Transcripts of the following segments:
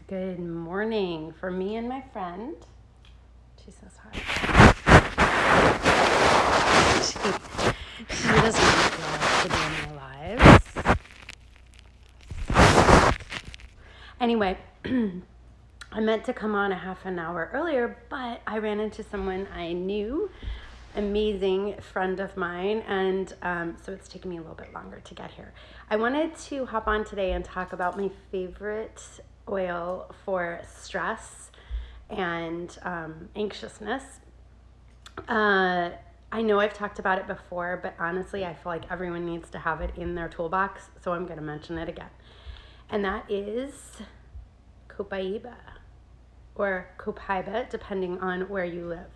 Good morning for me and my friend. She says hi. She doesn't love to be in our lives. Anyway, I meant to come on a half an hour earlier, but I ran into someone I knew, amazing friend of mine, and so it's taken me a little bit longer to get here. I wanted to hop on today and talk about my favorite oil for stress and anxiousness. I know I've talked about it before, but honestly, I feel like everyone needs to have it in their toolbox, so I'm going to mention it again. And that is Copaiba, or Copaiba, depending on where you live.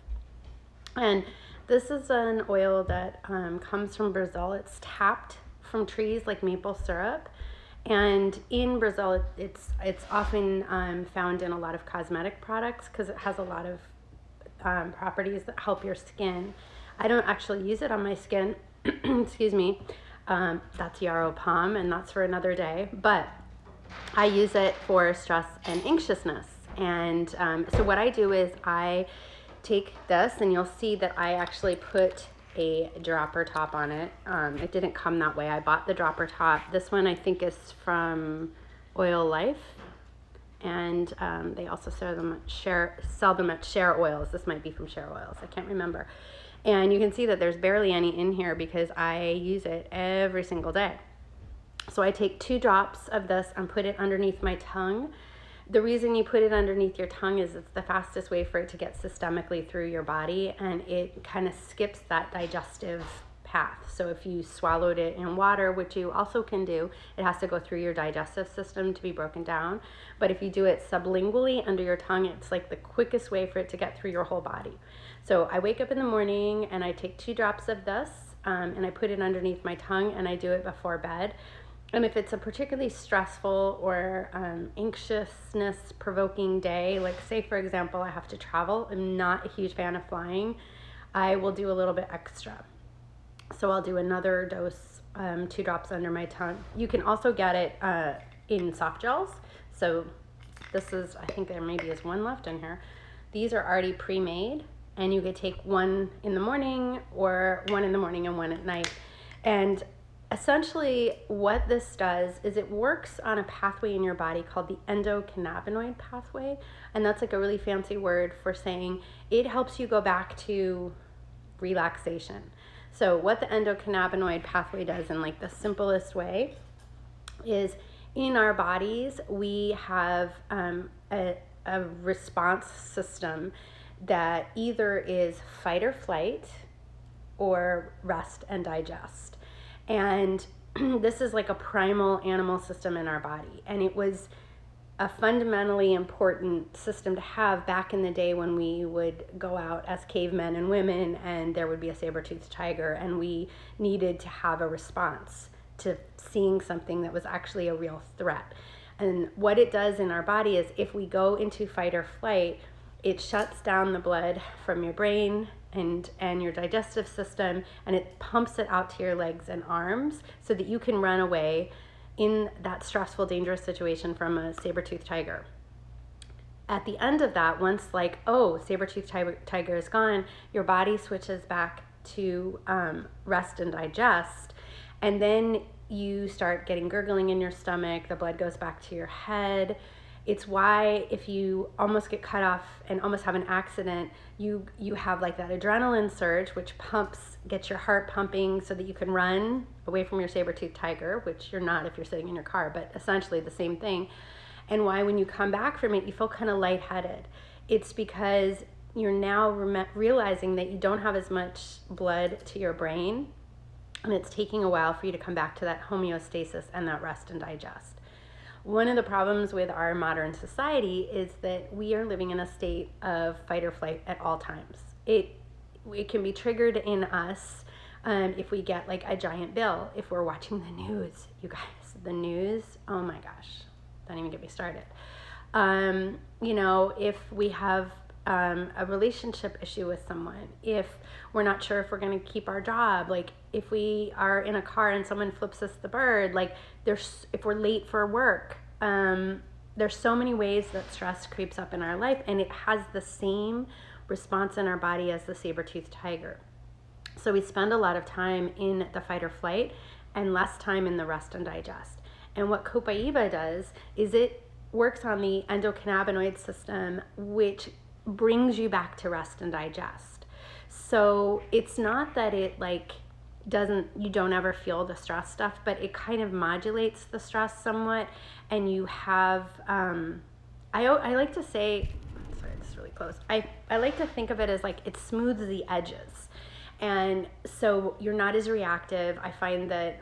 And this is an oil that comes from Brazil. It's tapped from trees like maple syrup. And in Brazil, it's often found in a lot of cosmetic products because it has a lot of properties that help your skin. I don't actually use it on my skin. Excuse me. That's yarrow palm, and that's for another day. But I use it for stress and anxiousness. And so what I do is I take this, and you'll see that I actually put a dropper top on it. It didn't come that way. I bought the dropper top. This one I think is from Oil Life. And they also sell them at Share Oils. This might be from Share Oils. I can't remember. And you can see that there's barely any in here because I use it every single day. So I take 2 drops of this and put it underneath my tongue. The reason you put it underneath your tongue is it's the fastest way for it to get systemically through your body, and it kind of skips that digestive path. So if you swallowed it in water, which you also can do, it has to go through your digestive system to be broken down. But if you do it sublingually under your tongue, it's like the quickest way for it to get through your whole body. So I wake up in the morning and I take 2 drops of this and I put it underneath my tongue, and I do it before bed. And if it's a particularly stressful or anxiousness provoking day, like say for example, I have to travel, I'm not a huge fan of flying, I will do a little bit extra. So I'll do another dose, 2 drops under my tongue. You can also get it in soft gels. So this is, I think there maybe is 1 left in here. These are already pre-made, and you could take 1 in the morning, or 1 in the morning and 1 at night. And essentially what this does is it works on a pathway in your body called the endocannabinoid pathway. And that's like a really fancy word for saying it helps you go back to relaxation. So what the endocannabinoid pathway does in like the simplest way is in our bodies, we have a response system that either is fight or flight or rest and digest. And this is like a primal animal system in our body. And it was a fundamentally important system to have back in the day when we would go out as cavemen and women, and there would be a saber-toothed tiger, and we needed to have a response to seeing something that was actually a real threat. And what it does in our body is if we go into fight or flight, it shuts down the blood from your brain and your digestive system, and it pumps it out to your legs and arms so that you can run away in that stressful, dangerous situation from a saber-toothed tiger. At the end of that, once like, saber-toothed tiger is gone, your body switches back to rest and digest, and then you start getting gurgling in your stomach, the blood goes back to your head. It's why if you almost get cut off and almost have an accident, you have like that adrenaline surge, which gets your heart pumping so that you can run away from your saber-toothed tiger, which you're not if you're sitting in your car, but essentially the same thing. And why when you come back from it, you feel kind of lightheaded. It's because you're now realizing that you don't have as much blood to your brain, and it's taking a while for you to come back to that homeostasis and that rest and digest. One of the problems with our modern society is that we are living in a state of fight or flight at all times. It can be triggered in us if we get like a giant bill, if we're watching the news. You guys, the news, oh my gosh, don't even get me started. If we have a relationship issue with someone, if we're not sure if we're going to keep our job, like if we are in a car and someone flips us the bird, like if we're late for work, there's so many ways that stress creeps up in our life, and it has the same response in our body as the saber-toothed tiger. So we spend a lot of time in the fight or flight and less time in the rest and digest. And what Copaiba does is it works on the endocannabinoid system, which brings you back to rest and digest. So it's not that it you don't ever feel the stress stuff, but it kind of modulates the stress somewhat, and you have, I like to say, sorry, it's really close. I like to think of it as it smooths the edges. And so you're not as reactive. I find that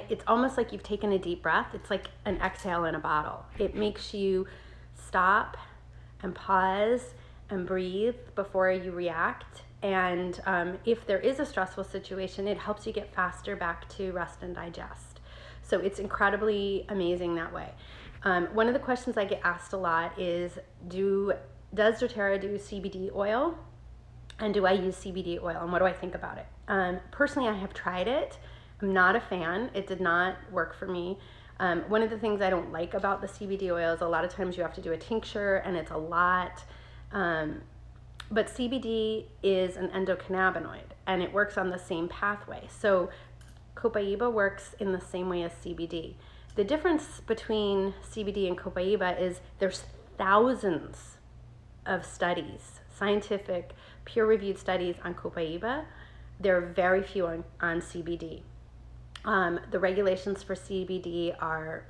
it's almost like you've taken a deep breath. It's like an exhale in a bottle. It makes you stop and pause and breathe before you react. And if there is a stressful situation, it helps you get faster back to rest and digest. So it's incredibly amazing that way. One of the questions I get asked a lot is, does doTERRA do CBD oil? And do I use CBD oil? And what do I think about it? Personally, I have tried it. I'm not a fan. It did not work for me. One of the things I don't like about the CBD oil is a lot of times you have to do a tincture, and it's a lot. But CBD is an endocannabinoid, and it works on the same pathway. So Copaiba works in the same way as CBD. The difference between CBD and Copaiba is there's thousands of studies, scientific, peer-reviewed studies on Copaiba. There are very few on CBD. The regulations for CBD are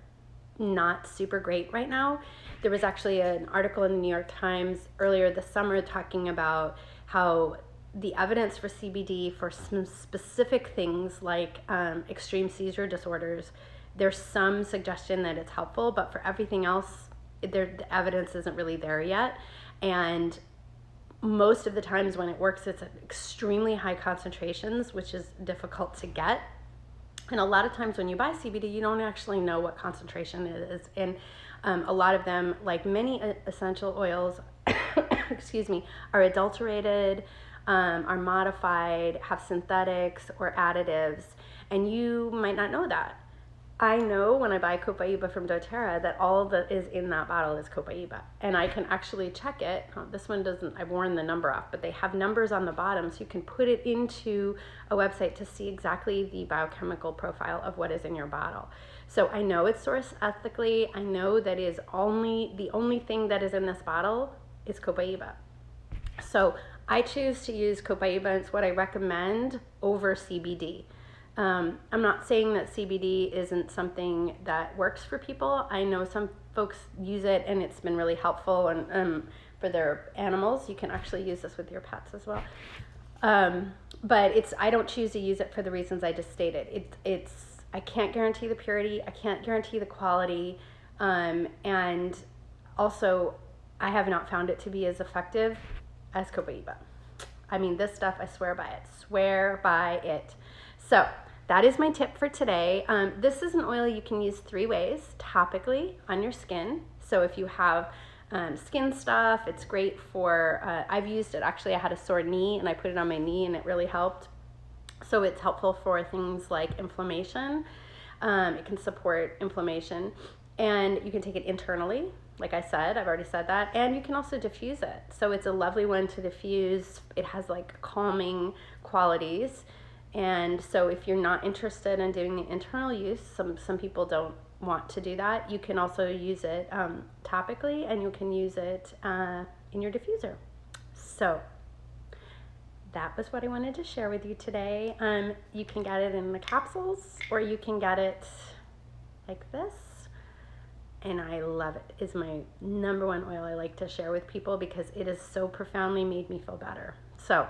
not super great right now. There was actually an article in the New York Times earlier this summer talking about how the evidence for CBD for some specific things like extreme seizure disorders, there's some suggestion that it's helpful, but for everything else, the evidence isn't really there yet. And most of the times when it works, it's at extremely high concentrations, which is difficult to get. And a lot of times when you buy CBD, you don't actually know what concentration it is. And a lot of them, like many essential oils, excuse me, are adulterated, are modified, have synthetics or additives, and you might not know that. I know when I buy Copaiba from doTERRA that all that is in that bottle is Copaiba, and I can actually check it. This one doesn't, I've worn the number off, but they have numbers on the bottom, so you can put it into a website to see exactly the biochemical profile of what is in your bottle. So I know it's sourced ethically. I know that is the only thing that is in this bottle is Copaiba. So I choose to use Copaiba. It's what I recommend over CBD. I'm not saying that CBD isn't something that works for people. I know some folks use it and it's been really helpful, and for their animals. You can actually use this with your pets as well. But I don't choose to use it for the reasons I just stated. I can't guarantee the purity. I can't guarantee the quality. And also, I have not found it to be as effective as Copaiba. I mean, this stuff, I swear by it. Swear by it. So that is my tip for today. This is an oil you can use 3 ways topically on your skin. So if you have skin stuff, it's great for, I've used it. Actually, I had a sore knee and I put it on my knee and it really helped. So it's helpful for things like inflammation. It can support inflammation, and you can take it internally. Like I said, I've already said that, and you can also diffuse it. So it's a lovely one to diffuse. It has calming qualities. And so if you're not interested in doing the internal use, some people don't want to do that, you can also use it topically, and you can use it in your diffuser. So that was what I wanted to share with you today. You can get it in the capsules, or you can get it like this. And I love it. It's my number 1 oil I like to share with people because it has so profoundly made me feel better. So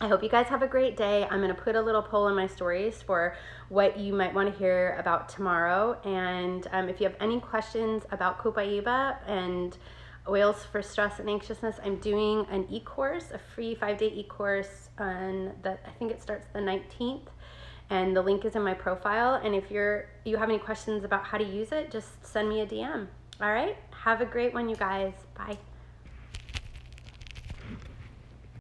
I hope you guys have a great day. I'm going to put a little poll in my stories for what you might want to hear about tomorrow. And if you have any questions about Copaiba and oils for stress and anxiousness, I'm doing an e-course, a free 5-day e-course I think it starts the 19th. And the link is in my profile. And if you have any questions about how to use it, just send me a DM. All right? Have a great one, you guys. Bye.